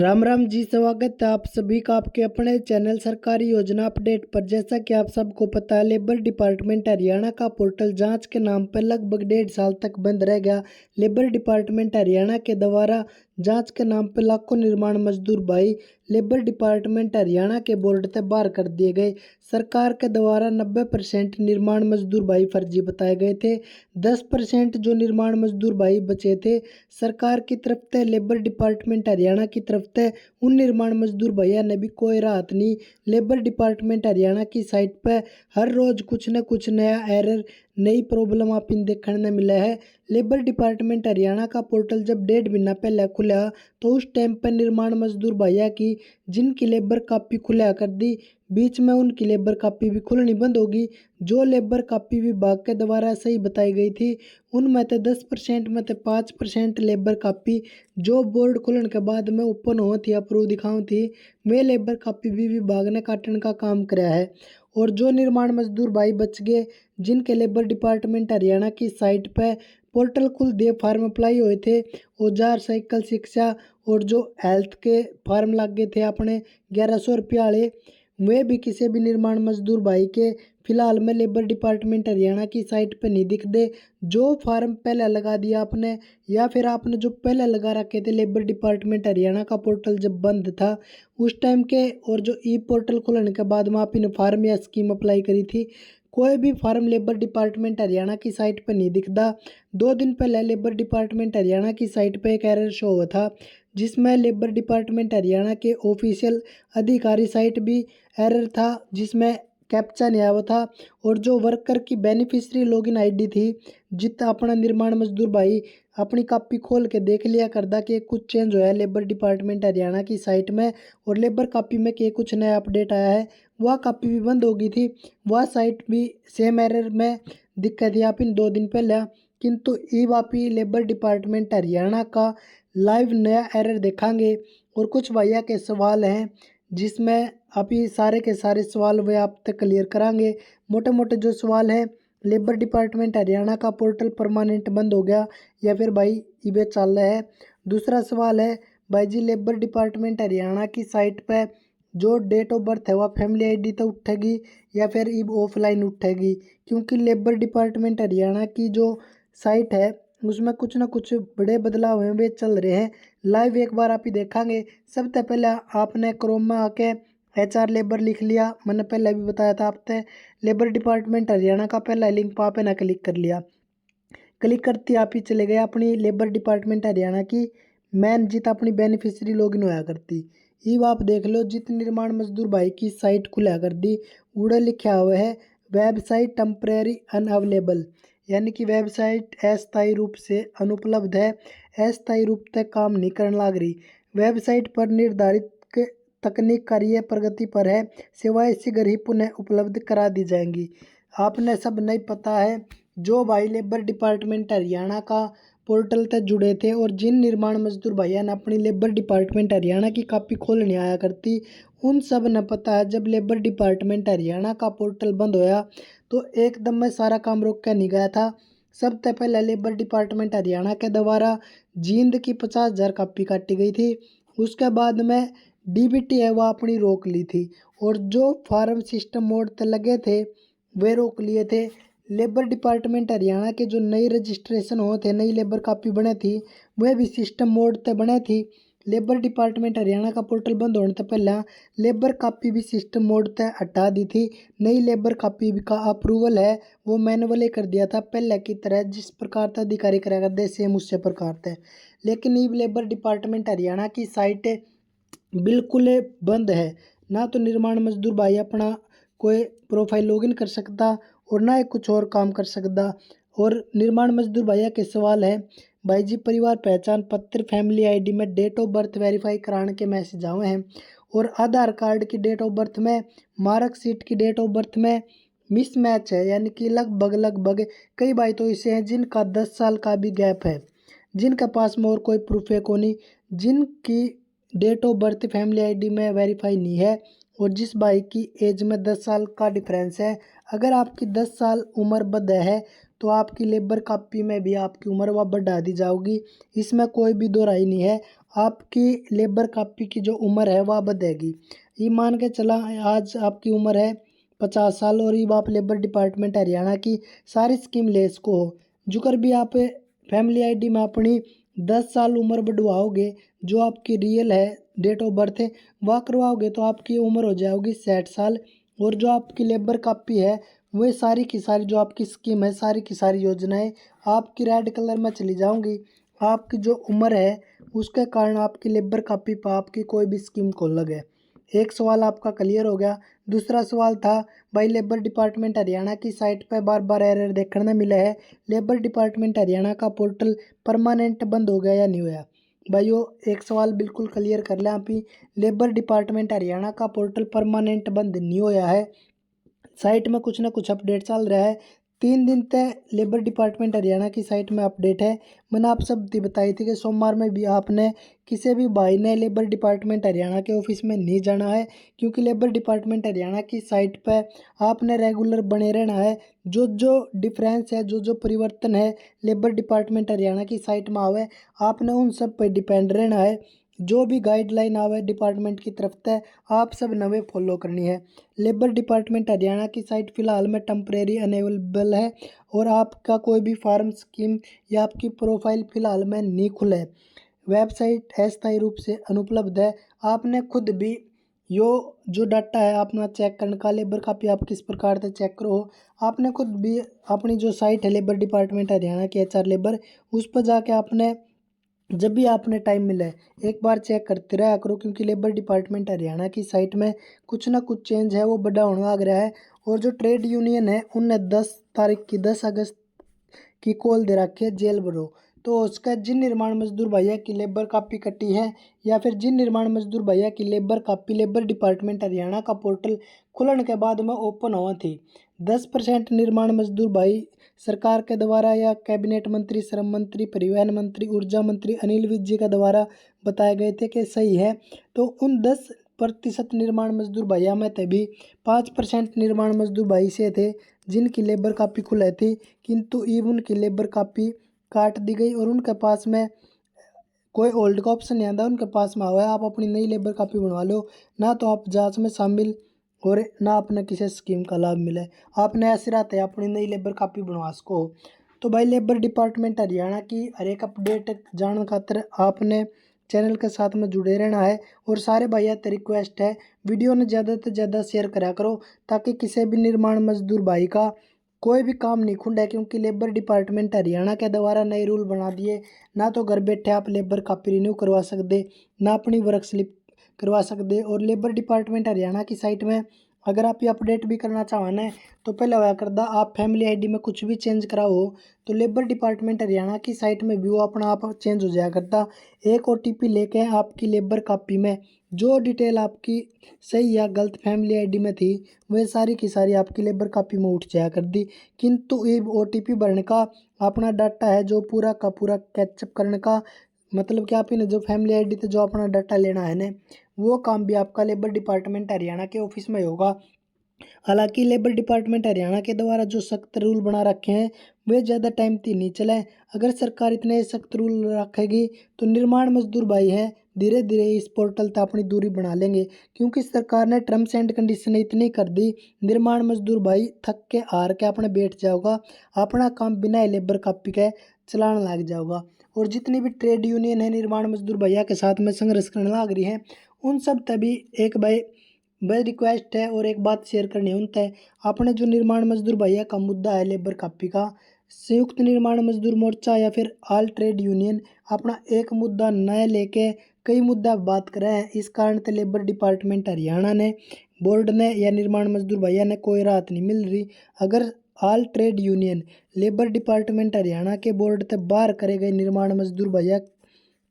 राम राम जी, स्वागत है आप सभी का आपके अपने चैनल सरकारी योजना अपडेट पर। जैसा कि आप सबको पता है, लेबर डिपार्टमेंट हरियाणा का पोर्टल जांच के नाम पर लगभग 1.5 साल तक बंद रह गया। लेबर डिपार्टमेंट हरियाणा के द्वारा जांच के नाम पर लाखों निर्माण मजदूर भाई लेबर डिपार्टमेंट हरियाणा के बोर्ड से बाहर कर दिए गए। सरकार के द्वारा 90% निर्माण मजदूर भाई फर्जी बताए गए थे। 10% जो निर्माण मजदूर भाई बचे थे, सरकार की तरफ से, लेबर डिपार्टमेंट हरियाणा की तरफ से उन निर्माण मजदूर भैया ने भी कोई राहत नहीं। लेबर डिपार्टमेंट हरियाणा की साइट पर हर रोज कुछ न कुछ नया एरर, नई प्रॉब्लम आप इन देखने को मिला है। लेबर डिपार्टमेंट हरियाणा का पोर्टल जब 1.5 महीना पहले खुला, तो उस टाइम पर निर्माण मजदूर भैया की जिनकी लेबर कापी खुला कर दी, बीच में उनकी लेबर कापी भी खुलनी बंद होगी। जो लेबर कापी विभाग के द्वारा सही बताई गई थी, उनमें से 10% में से 5% लेबर कापी जो बोर्ड खुलने के बाद में ओपन हो थी, अप्रूव दिखाऊँ थी, वे लेबर कापी भी विभाग ने काटने का काम कराया है। और जो निर्माण मजदूर भाई बच गए, जिनके लेबर डिपार्टमेंट हरियाणा की साइट पर पोर्टल खुल दिए, फार्म अप्लाई हुए थे, औजार साइकिल शिक्षा और जो हेल्थ के फार्म लग गए थे अपने 1100 रुपया वाले, वे भी किसी भी निर्माण मजदूर भाई के फिलहाल में लेबर डिपार्टमेंट हरियाणा की साइट पर नहीं दिख दे। जो फार्म पहले लगा दिया आपने, या फिर आपने जो पहले लगा रखे थे लेबर डिपार्टमेंट हरियाणा का पोर्टल जब बंद था उस टाइम के, और जो ई पोर्टल खुलने के बाद में आप इन फार्म या स्कीम अप्लाई करी थी, कोई भी फार्म लेबर डिपार्टमेंट हरियाणा की साइट पर नहीं दिखता। 2 दिन पहले लेबर डिपार्टमेंट हरियाणा की साइट पर एक एरर शो हुआ था, जिसमें लेबर डिपार्टमेंट हरियाणा के ऑफिशियल अधिकारी साइट भी एरर था, जिसमें कैप्चा नहीं आया हुआ था। और जो वर्कर की बेनिफिशियरी लॉगिन आईडी थी, जितना अपना निर्माण मजदूर भाई अपनी कापी खोल के देख लिया करदा कि कुछ चेंज हुआ है लेबर डिपार्टमेंट हरियाणा की साइट में, और लेबर कापी में कि कुछ नया अपडेट आया है, वह कापी भी बंद हो गई थी। वह साइट भी सेम एरर में दिक्कत थी आप इन 2 दिन पहले। किंतु ई वापी लेबर डिपार्टमेंट हरियाणा का लाइव नया एरर देखांगे। और कुछ भैया के सवाल हैं, जिसमें आप ये सारे के सारे सवाल वे आप तक क्लियर करांगे। मोटे मोटे जो सवाल है, लेबर डिपार्टमेंट हरियाणा का पोर्टल परमानेंट बंद हो गया या फिर भाई इबे चल रहा है। दूसरा सवाल है, भाई जी लेबर डिपार्टमेंट हरियाणा की साइट पे जो डेट ऑफ बर्थ है वह फैमिली आईडी तो उठेगी या फिर इब ऑफलाइन उठेगी, क्योंकि लेबर डिपार्टमेंट हरियाणा की जो साइट है उसमें कुछ ना कुछ बड़े बदलाव हैं, वे चल रहे हैं। लाइव एक बार आप ही देखांगे। सबसे पहले आपने क्रोम में आके HR लेबर लिख लिया, मैंने पहले भी बताया था आपसे। लेबर डिपार्टमेंट हरियाणा का पहला लिंक पर आपने क्लिक कर लिया। क्लिक करते आप ही चले गए अपनी लेबर डिपार्टमेंट हरियाणा की मैन जित अपनी बेनिफिशियरी लॉगिन होया करती। ये आप देख लो, जित निर्माण मजदूर भाई की साइट खुला कर दी, उड़े लिखा हुआ है वेबसाइट टेम्परेरी अनअवेलेबल, यानी कि वेबसाइट अस्थायी रूप से अनुपलब्ध है, अस्थायी रूप से काम नहीं करने लग रही। वेबसाइट पर निर्धारित तकनीक कार्य प्रगति पर है, सेवाएं शीघ्र ही पुनः उपलब्ध करा दी जाएंगी। आपने सब नहीं पता है, जो भाई लेबर डिपार्टमेंट हरियाणा का पोर्टल तक जुड़े थे और जिन निर्माण मजदूर भैया ने अपनी लेबर डिपार्टमेंट हरियाणा की कापी खोलने आया करती, उन सब ने पता है जब लेबर डिपार्टमेंट हरियाणा का पोर्टल बंद होया तो एकदम में सारा काम रोक के नहीं गया था। सबसे पहले लेबर डिपार्टमेंट हरियाणा के द्वारा जींद की 50,000 कापी काटी गई थी। उसके बाद में DBT है वह अपनी रोक ली थी, और जो फार्म सिस्टम मोड पे लगे थे वे रोक लिए थे। लेबर डिपार्टमेंट हरियाणा के जो नई रजिस्ट्रेशन हो थे, नई लेबर कापी बने थी, वह भी सिस्टम मोड पे बने थी। लेबर डिपार्टमेंट हरियाणा का पोर्टल बंद होने से पहले लेबर कापी भी सिस्टम मोड पे हटा दी थी। नई लेबर कापी का अप्रूवल है वो मैनुअली कर दिया था, पहले की तरह जिस प्रकार से अधिकारी करा करते सेम उसी प्रकार से। लेकिन ये लेबर डिपार्टमेंट हरियाणा की साइट बिल्कुल बंद है। ना तो निर्माण मजदूर भाई अपना कोई प्रोफाइल लॉगिन कर सकता और ना ही कुछ और काम कर सकता। और निर्माण मजदूर भैया के सवाल है, भाई जी परिवार पहचान पत्र फैमिली आईडी में डेट ऑफ बर्थ वेरीफाई कराने के मैसेज आए हैं, और आधार कार्ड की डेट ऑफ बर्थ में मार्कशीट की डेट ऑफ बर्थ में मिसमैच है, यानी कि लगभग कई भाई तो इसे हैं जिनका 10 साल का भी गैप है, जिनके पास में और कोई प्रूफ है को नहीं, जिनकी date of birth family ID में वेरीफाई नहीं है, और जिस भाई की एज में 10 साल का डिफरेंस है। अगर आपकी 10 साल उम्र बद है तो आपकी लेबर कापी में भी आपकी उम्र वह बढ़ा दी जाएगी। इसमें कोई भी दो राय नहीं है। आपकी लेबर कापी की जो उम्र है वह बढ़ेगी। ये मान के चला आज आपकी उम्र है 50 साल और ये आप लेबर डिपार्टमेंट हरियाणा की सारी स्कीम ले इसको हो जुकर भी आप फैमिली आईडी में अपनी 10 साल उम्र बढ़वाओगे, जो आपकी रियल है डेट ऑफ बर्थ है वह करवाओगे तो आपकी उम्र हो जाएगी 60 साल। और जो आपकी लेबर कापी है वो सारी की सारी जो आपकी स्कीम है सारी की सारी योजनाएं आपकी रेड कलर में चली जाऊंगी। आपकी जो उम्र है उसके कारण आपकी लेबर कापी पर आपकी कोई भी स्कीम को लगे। एक सवाल आपका क्लियर हो गया। दूसरा सवाल था भाई लेबर डिपार्टमेंट हरियाणा की साइट पर बार बार एरर देखने मिला है, लेबर डिपार्टमेंट हरियाणा का पोर्टल परमानेंट बंद हो गया या नहीं हुआ। भाइयों एक सवाल बिल्कुल क्लियर कर लें आप ही, लेबर डिपार्टमेंट हरियाणा का पोर्टल परमानेंट बंद नहीं हुआ है। साइट में कुछ ना कुछ अपडेट चल रहा है। 3 दिन तक लेबर डिपार्टमेंट हरियाणा की साइट में अपडेट है। मैंने आप सब बताई थी कि सोमवार में भी आपने किसी भी भाई ने लेबर डिपार्टमेंट हरियाणा के ऑफिस में नहीं जाना है, क्योंकि लेबर डिपार्टमेंट हरियाणा की साइट पर आपने रेगुलर बने रहना है। जो जो डिफरेंस है जो जो परिवर्तन है लेबर डिपार्टमेंट हरियाणा की साइट में आवे आपने उन सब पर डिपेंड रहना है। जो भी गाइडलाइन आवे डिपार्टमेंट की तरफ से आप सब नवे फॉलो करनी है। लेबर डिपार्टमेंट हरियाणा की साइट फ़िलहाल में टेम्परेरी अनअवेलेबल है और आपका कोई भी फार्म स्कीम या आपकी प्रोफाइल फ़िलहाल में नहीं खुला है। वेबसाइट अस्थायी रूप से अनुपलब्ध है। आपने खुद भी यो जो डाटा है अपना चेक करने का, लेबर कापी आप किस प्रकार से चेक करो आपने खुद भी अपनी जो साइट है लेबर डिपार्टमेंट हरियाणा की HR लेबर उस पर जाके आपने जब भी आपने टाइम मिले एक बार चेक करते रहा करो, क्योंकि लेबर डिपार्टमेंट हरियाणा की साइट में कुछ ना कुछ चेंज है वो बड़ा होने लग रहा है। और जो ट्रेड यूनियन है उनने 10 तारीख की 10 अगस्त की कॉल दे रखी है जेल भरो। तो उसका जिन निर्माण मजदूर भैया की लेबर कापी कटी है या फिर जिन निर्माण मजदूर भैया की labour copy labour department Haryana का पोर्टल खुलने के बाद में ओपन हुआ थी, 10% निर्माण मजदूर भाई सरकार के द्वारा या कैबिनेट मंत्री, श्रम मंत्री, परिवहन मंत्री, ऊर्जा मंत्री अनिल विज जी के द्वारा बताए गए थे कि सही है। तो उन 10% निर्माण मजदूर भैया में तभी 5% निर्माण मजदूर भाई से थे जिनकी लेबर कापी खुलाई थी, किंतु ई उनकी लेबर कापी काट दी गई और उनके पास में कोई ओल्ड का ऑप्शन नहीं आता। उनके पास में हुआ है आप अपनी नई लेबर कापी बनवा लो, ना तो आप जांच में शामिल और ना अपने किसी स्कीम का लाभ मिले। आपने ऐसे रहते हैं अपनी नई लेबर कापी बनवा सको। तो भाई लेबर डिपार्टमेंट हरियाणा की हर एक अपडेट जानने खातिर आपने चैनल के साथ में जुड़े रहना है। और सारे भैया तो रिक्वेस्ट है वीडियो ने ज़्यादा से ज़्यादा शेयर करा करो, ताकि किसी भी निर्माण मजदूर भाई का कोई भी काम नहीं खुंडा है, क्योंकि लेबर डिपार्टमेंट हरियाणा के द्वारा नए रूल बना दिए। ना तो घर बैठे आप लेबर कापी रिन्यू करवा सकते, ना अपनी वर्क स्लिप करवा सकते। और लेबर डिपार्टमेंट हरियाणा की साइट में अगर आप ये अपडेट भी करना चाहो ना तो पहले हुआ करदा आप फैमिली आईडी में कुछ भी चेंज कराओ तो लेबर डिपार्टमेंट हरियाणा की साइट में भी वो अपना आप चेंज हो जाया करता। एक OTP लेके आपकी लेबर कापी में जो डिटेल आपकी सही या गलत फैमिली आईडी में थी वह सारी की सारी आपकी लेबर कापी में उठ जाया कर दी। किंतु ये OTP भरने का अपना डाटा है जो पूरा का पूरा कैचअप करने का, मतलब कि आप ही ने जो फैमिली आईडी से जो अपना डाटा लेना है ना वो काम भी आपका लेबर डिपार्टमेंट हरियाणा के ऑफिस में होगा। हालांकि लेबर डिपार्टमेंट हरियाणा के द्वारा जो सख्त रूल बना रखे हैं वे ज़्यादा टाइम तक नहीं चले। अगर सरकार इतने सख्त रूल रखेगी तो निर्माण मजदूर भाई हैं धीरे धीरे इस पोर्टल तक अपनी दूरी बना लेंगे, क्योंकि सरकार ने टर्म्स एंड कंडीशन इतनी कर दी निर्माण मजदूर भाई थक के हार के अपने बैठ जाओगा, अपना काम बिना लेबर कापी के चलाने लग जाओगा। और जितनी भी ट्रेड यूनियन है निर्माण मजदूर भैया के साथ में संघर्ष करने लग रही है उन सब तभी एक भाई बस रिक्वेस्ट है और एक बात शेयर करनी है उन तय आपने जो निर्माण मजदूर भैया का मुद्दा है लेबर कापी का, संयुक्त निर्माण मजदूर मोर्चा या फिर ऑल ट्रेड यूनियन अपना एक मुद्दा नया लेके कई मुद्दा बात कर रहे हैं। इस कारण से लेबर डिपार्टमेंट हरियाणा ने बोर्ड ने या निर्माण मजदूर भैया ने कोई राहत नहीं मिल रही। अगर all trade union labour department Haryana के बोर्ड से बाहर करे गए निर्माण मजदूर भैया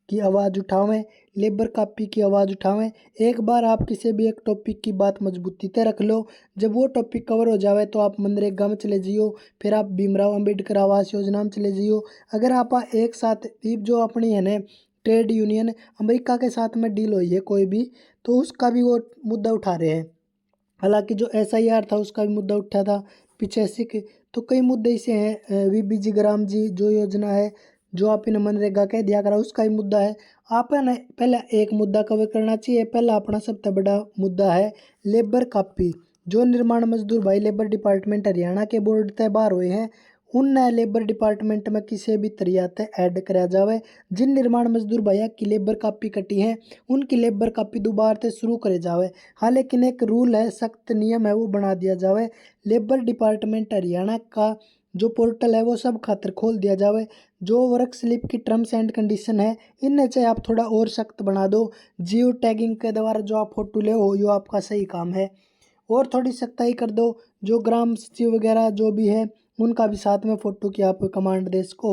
की आवाज़ उठावें, लेबर कापी की आवाज़ उठावें। एक बार आप किसी भी एक टॉपिक की बात मजबूती से रख लो, जब वो टॉपिक कवर हो जावे तो आप मनरेगा में चले जियो, फिर आप भीमराव अंबेडकर आवास योजना में चले जियो। अगर आप एक साथ जो अपनी है ना ट्रेड यूनियन अमेरिका के साथ में डील हुई है कोई भी तो उसका भी वो मुद्दा उठा रहे हैं। हालांकि जो SIR था उसका भी मुद्दा उठा था, 85 तो कई मुद्दे ऐसे हैं। वीबीजी ग्राम जी जो योजना है, जो आप इन मनरेगा कह दिया करा, उसका ही मुद्दा है। आप है ना पहले एक मुद्दा कवर करना चाहिए। पहला अपना सबसे बड़ा मुद्दा है लेबर कापी। जो निर्माण मजदूर भाई लेबर डिपार्टमेंट हरियाणा के बोर्ड तय बाहर हुए हैं, उनने लेबर डिपार्टमेंट में किसी भी तरिया ते ऐड कराया जावे। जिन निर्माण मजदूर भैया की लेबर कापी कटी है, उनकी लेबर कापी दोबारा से शुरू करे जावे। हाँ, लेकिन एक रूल है, सख्त नियम है, वो बना दिया जावे। लेबर डिपार्टमेंट हरियाणा का जो पोर्टल है वो सब खातर खोल दिया जावे। जो वर्क स्लिप की टर्म्स एंड कंडीशन है, इनने चाहे आप थोड़ा और सख्त बना दो। जियो टैगिंग के द्वारा जो आप फोटो ले हो, यो आपका सही काम है। और थोड़ी सख्ताई कर दो। जो ग्राम सचिव वगैरह जो भी है, उनका भी साथ में फ़ोटो की आप कमांड दे सको।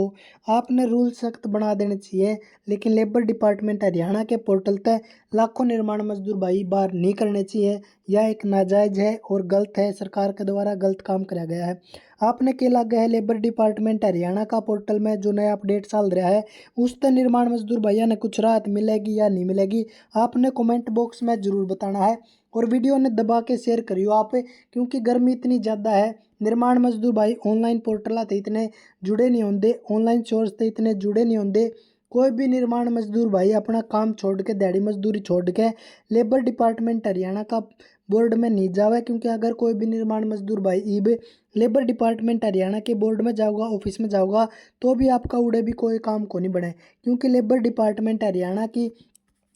आपने रूल सख्त बना देने चाहिए। लेकिन लेबर डिपार्टमेंट हरियाणा के पोर्टल तक लाखों निर्माण मजदूर भाई बाहर नहीं करने चाहिए। यह एक नाजायज़ है और गलत है, सरकार के द्वारा गलत काम कराया गया है। आपने क्या लगा है लेबर डिपार्टमेंट हरियाणा का पोर्टल में जो नया अपडेट चल रहा है, उस पर निर्माण मजदूर भैया ने कुछ राहत मिलेगी या नहीं मिलेगी, आपने कमेंट बॉक्स में ज़रूर बताना है। और वीडियो ने दबा के शेयर करियो आप, क्योंकि गर्मी इतनी ज़्यादा है। निर्माण मजदूर भाई ऑनलाइन पोर्टल ते इतने जुड़े नहीं होंगे, ऑनलाइन सोर्स से इतने जुड़े नहीं होंगे। कोई भी निर्माण मजदूर भाई अपना काम छोड़ के, दिहाड़ी मजदूरी छोड़ के लेबर डिपार्टमेंट हरियाणा का बोर्ड में नहीं जावे। क्योंकि अगर कोई भी निर्माण मजदूर भाई ईब लेबर डिपार्टमेंट हरियाणा के बोर्ड में जाऊगा, ऑफिस में जाऊगा, तो भी आपका उड़े भी कोई काम को नहीं बने। क्योंकि लेबर डिपार्टमेंट हरियाणा की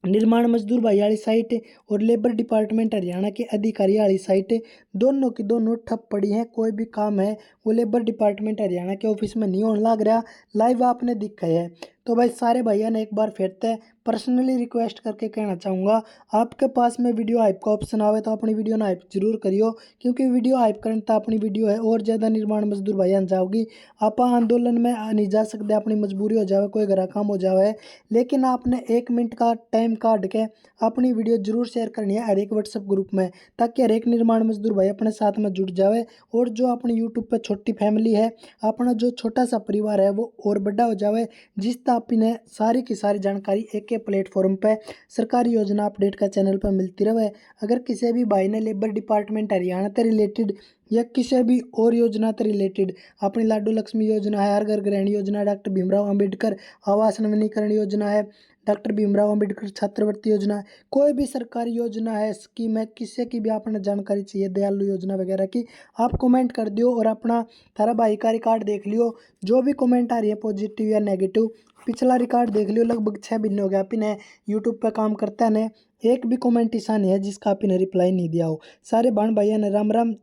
निर्माण मजदूर भाई वाली साइट और लेबर डिपार्टमेंट हरियाणा के अधिकारी वाली साइट दोनों की दोनों ठप पड़ी हैं। कोई भी काम है वो लेबर डिपार्टमेंट हरियाणा के ऑफिस में नहीं होने लग रहा, लाइव आपने दिखा है। तो भाई सारे भैया ने एक बार फिर से पर्सनली रिक्वेस्ट करके कहना चाहूँगा, आपके पास में वीडियो हाइप का ऑप्शन आवे तो अपनी वीडियो ना हाइप जरूर करियो। क्योंकि वीडियो हाइप करने तो अपनी वीडियो है और ज़्यादा निर्माण मजदूर भाई आन जाओगी। आप आंदोलन में नहीं जा सकते, अपनी मजबूरी हो जावे, कोई घर काम हो जावे। लेकिन आपने 1 मिनट का टाइम काट के अपनी वीडियो जरूर शेयर करनी है हर एक व्हाट्सएप ग्रुप में, ताकि हर एक निर्माण मजदूर भाई अपने साथ में जुड़ जावे। और जो अपनी यूट्यूब पे छोटी फैमिली है, अपना जो छोटा सा परिवार है, वो और बड़ा हो जावे। जिस आप इन्हें सारी की सारी जानकारी एक एक प्लेटफॉर्म पे सरकारी योजना अपडेट का चैनल पर मिलती रहे। अगर किसी भी भाई ने लेबर डिपार्टमेंट हरियाणा से रिलेटेड या किसी भी और योजना से रिलेटेड, अपनी लाडू लक्ष्मी योजना है, हर घर गृहिणी योजना, डॉक्टर भीमराव अंबेडकर आवास नवीनीकरण योजना है, डॉक्टर भीमराव अंबेडकर छात्रवृत्ति योजना है, कोई भी सरकारी योजना है, स्कीम है, किसी की भी आपने जानकारी चाहिए दयालु योजना वगैरह की, आप कमेंट कर दियो और अपना थारा भाई का रिकॉर्ड देख लियो। जो भी कमेंट आ रही है पॉजिटिव या नेगेटिव, पिछला रिकॉर्ड देख लियो, लगभग 6 महीने हो गया आप इन्हें यूट्यूब पे काम करता है ने, एक भी कमेंट ऐसा नहीं है जिसका आप इन्हें रिप्लाई नहीं दिया हो। सारे बहन भैया ने राम राम।